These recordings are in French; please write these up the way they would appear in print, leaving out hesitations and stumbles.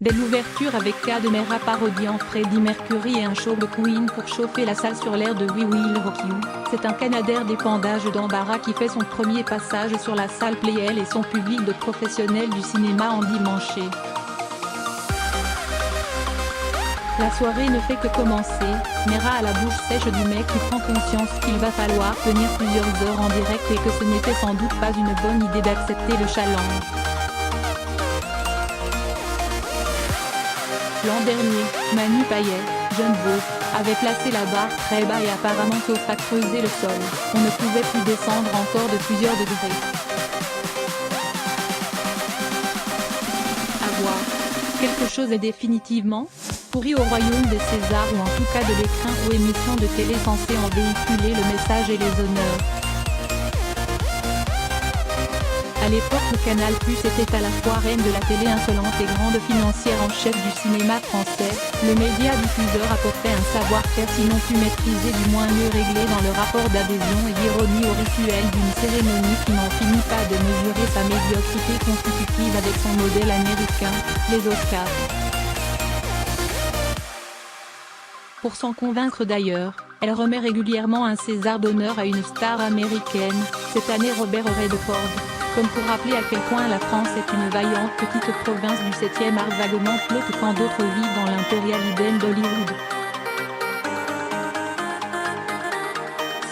Dès l'ouverture avec K de Mera parodiant Freddie Mercury et un show de Queen pour chauffer la salle sur l'air de We Will Rock You, c'est un Canadair d'épandage d'embarras qui fait son premier passage sur la salle Playel et son public de professionnels du cinéma endimanché. La soirée ne fait que commencer, Mera a la bouche sèche du mec qui prend conscience qu'il va falloir tenir plusieurs heures en direct et que ce n'était sans doute pas une bonne idée d'accepter le challenge. L'an dernier, Manu Payet, jeune beauf, avait placé la barre très bas et apparemment sauf à creuser le sol, on ne pouvait plus descendre encore de plusieurs degrés. À voir. Quelque chose est définitivement pourri au royaume des Césars ou en tout cas de l'écrin ou émission de télé censée en véhiculer le message et les honneurs. À l'époque où Canal+ était à la fois reine de la télé insolente et grande financière en chef du cinéma français, le média diffuseur apportait un savoir-faire sinon plus maîtrisé du moins mieux réglé dans le rapport d'adhésion et d'ironie au rituel d'une cérémonie qui n'en finit pas de mesurer sa médiocrité constitutive avec son modèle américain, les Oscars. Pour s'en convaincre d'ailleurs, elle remet régulièrement un César d'honneur à une star américaine, cette année Robert Redford, comme pour rappeler à quel point la France est une vaillante petite province du 7e art vaguement flotte quand d'autres vivent dans l'impérial Eden d'Hollywood.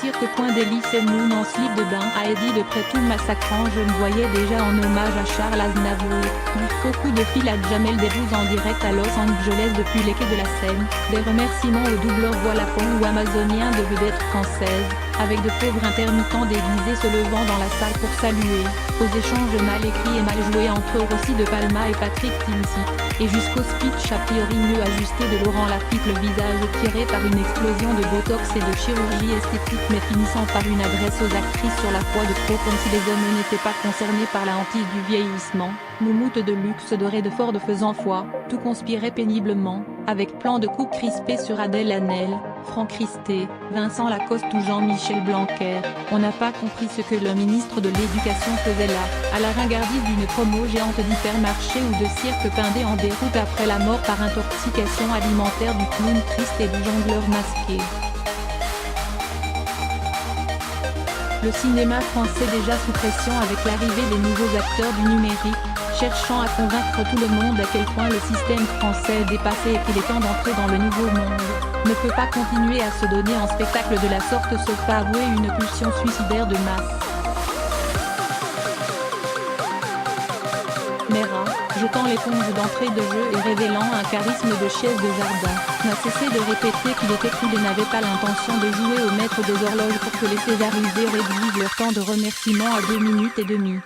Cirque Point d'Hélice et Moon en slip de bain à Eddie de près tout massacrant. Je me voyais déjà en hommage à Charles Aznavour, du faux coup de fil à Jamel Debbouze en direct à Los Angeles depuis les quais de la Seine, des remerciements aux doubleurs voilapons ou amazoniens de vedettes françaises, avec de pauvres intermittents déguisés se levant dans la salle pour saluer, aux échanges mal écrits et mal joués entre Rossi de Palma et Patrick Timsit, et jusqu'au speech a priori mieux ajusté de Laurent Lafitte, le visage tiré par une explosion de botox et de chirurgie esthétique mais finissant par une adresse aux actrices sur la foi de trop comme si les hommes n'étaient pas concernés par la hantise du vieillissement. Moumoute de luxe doré de Ford faisant foi, tout conspirait péniblement, avec plan de coupe crispé sur Adèle Hanel, Franck Risté, Vincent Lacoste ou Jean-Michel Blanquer. On n'a pas compris ce que le ministre de l'Éducation faisait là, à la ringardise d'une promo géante d'hypermarché ou de cirque pindé en déroute après la mort par intoxication alimentaire du clown triste et du jongleur masqué. Le cinéma français déjà sous pression avec l'arrivée des nouveaux acteurs du numérique, cherchant à convaincre tout le monde à quel point le système français est dépassé et qu'il est temps d'entrer dans le nouveau monde, ne peut pas continuer à se donner en spectacle de la sorte sauf à avouer une pulsion suicidaire de masse. Mera, jetant l'éponge d'entrée de jeu et révélant un charisme de chaise de jardin, n'a cessé de répéter qu'il était cool et n'avait pas l'intention de jouer au maître des horloges pour que les césarisés réduisent leur temps de remerciement à 2 minutes et demie.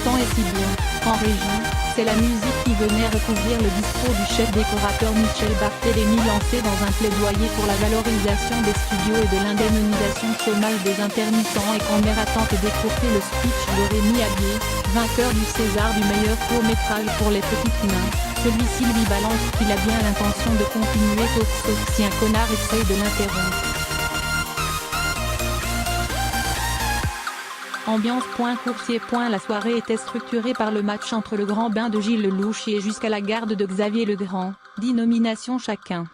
Tant et si bien, en régie, c'est la musique qui venait recouvrir le discours du chef décorateur Michel Barthélémy lancé dans un plaidoyer pour la valorisation des studios et de l'indemnisation chômage des intermittents et quand Mera tente d'écourter le speech de Rémi Aguier, vainqueur du César du meilleur court-métrage pour les petites mains, celui-ci lui balance qu'il a bien l'intention de continuer sauf si un connard essaye de l'interrompre. Ambiance coursier la soirée était structurée par le match entre le grand bain de Gilles Lelouch et jusqu'à la garde de Xavier Legrand, 10 nominations chacun.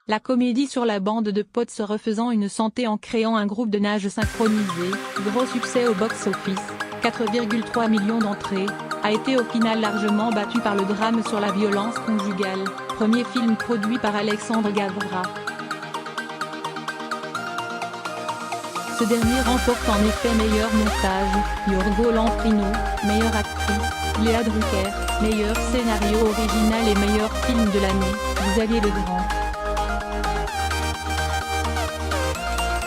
La comédie sur la bande de potes se refaisant une santé en créant un groupe de nage synchronisé, gros succès au box-office, 4,3 millions d'entrées, a été au final largement battu par le drame sur la violence conjugale, premier film produit par Alexandre Gavra. Ce dernier remporte en effet meilleur montage, Yorgo Lanfrino, meilleure actrice, Léa Drucker, meilleur scénario original et meilleur film de l'année, Xavier Legrand.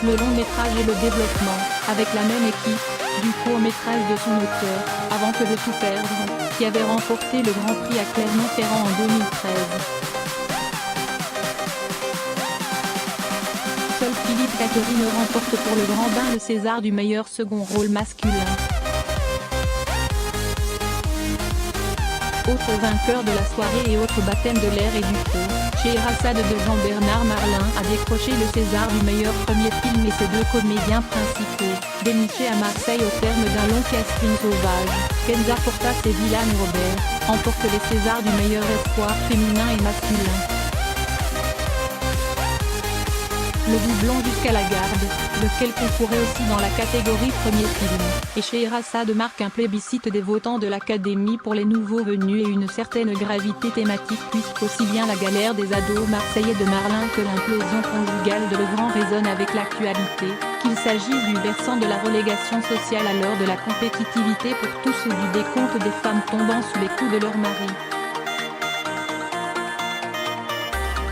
Le long métrage et le développement, avec la même équipe, du court métrage de son auteur, Avant que de tout perdre, qui avait remporté le Grand Prix à Clermont-Ferrand en 2013. Seul Philippe Catherine remporte pour le Grand Bain le César du meilleur second rôle masculin. Autre vainqueur de la soirée et autre baptême de l'air et du feu, Scheherazade de Jean-Bernard Marlin a décroché le César du meilleur premier film et ses deux comédiens principaux, dénichés à Marseille au terme d'un long casting sauvage. Kenza Portas et Dylan Robert remportent les Césars du meilleur espoir féminin et masculin. Le doublon Jusqu'à la garde, lequel concourait aussi dans la catégorie premier film, et Scheherazade marque un plébiscite des votants de l'Académie pour les nouveaux venus et une certaine gravité thématique puisqu'aussi bien la galère des ados marseillais de Marlin que l'implosion conjugale de Legrand résonne avec l'actualité, qu'il s'agisse du versant de la relégation sociale à l'heure de la compétitivité pour tous ou du décompte des femmes tombant sous les coups de leur mari.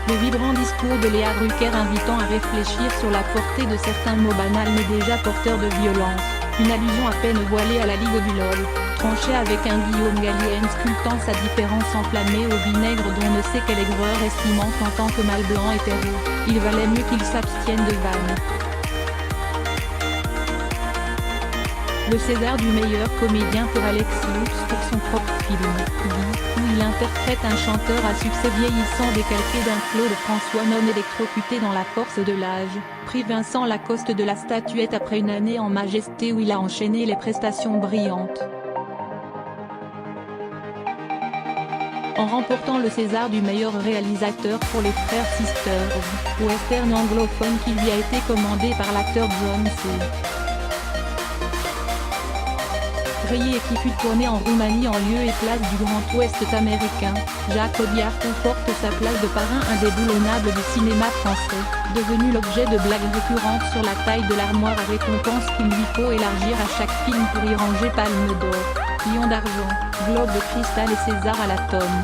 Le vibrant discours de Léa Drucker invitant à réfléchir sur la portée de certains mots banals mais déjà porteurs de violence, une allusion à peine voilée à la Ligue du LOL, tranchée avec un Guillaume Gallienne sculptant sa différence enflammée au vinaigre dont ne sait quelle aigreur estimant qu'en tant que mâle blanc hétéro, il valait mieux qu'il s'abstienne de vannes. Le César du meilleur comédien pour Alex Lutz pour son propre film, où il interprète un chanteur à succès vieillissant décalqué d'un Claude François non électrocuté dans la force de l'âge, prix Vincent Lacoste de la statuette après une année en majesté où il a enchaîné les prestations brillantes. En remportant le César du meilleur réalisateur pour Les Frères Sisters, western anglophone qui lui a été commandé par l'acteur John C. Reilly et qui fut tourné en Roumanie en lieu et place du Grand Ouest américain, Jacques Audiard conforte sa place de parrain indéboulonnable du cinéma français, devenu l'objet de blagues récurrentes sur la taille de l'armoire à récompense qu'il lui faut élargir à chaque film pour y ranger Palme d'or, Lion d'argent, Globe de cristal et César à la tonne.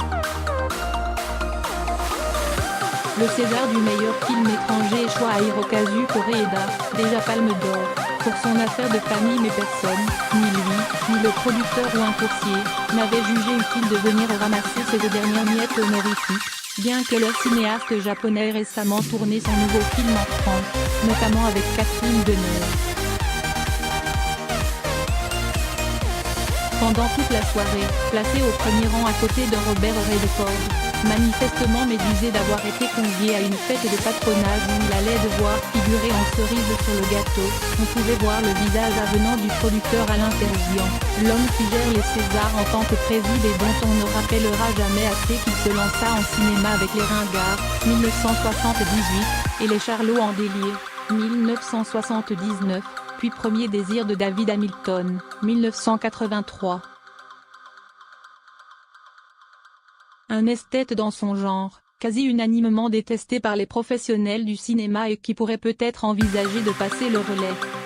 Le César du meilleur film étranger échoua à Hirokazu Koreeda, déjà Palme d'or, pour son affaire de famille mais personne, ni lui, ni le producteur ou un coursier, n'avait jugé utile de venir ramasser ces deux dernières miettes honorifiques, bien que le cinéaste japonais ait récemment tourné son nouveau film en France, notamment avec Catherine Deneuve. Pendant toute la soirée, placé au premier rang à côté de Robert Redford, manifestement médusé d'avoir été convié à une fête de patronage où il allait devoir figurer en cerise sur le gâteau, on pouvait voir le visage avenant du producteur Alain Terzian, l'homme qui gère les Césars en tant que président et dont on ne rappellera jamais assez qu'il se lança en cinéma avec Les Ringards, 1978, et Les Charlots en délire, 1979, puis Premier désir de David Hamilton, 1983. Un esthète dans son genre, quasi unanimement détesté par les professionnels du cinéma et qui pourrait peut-être envisager de passer le relais.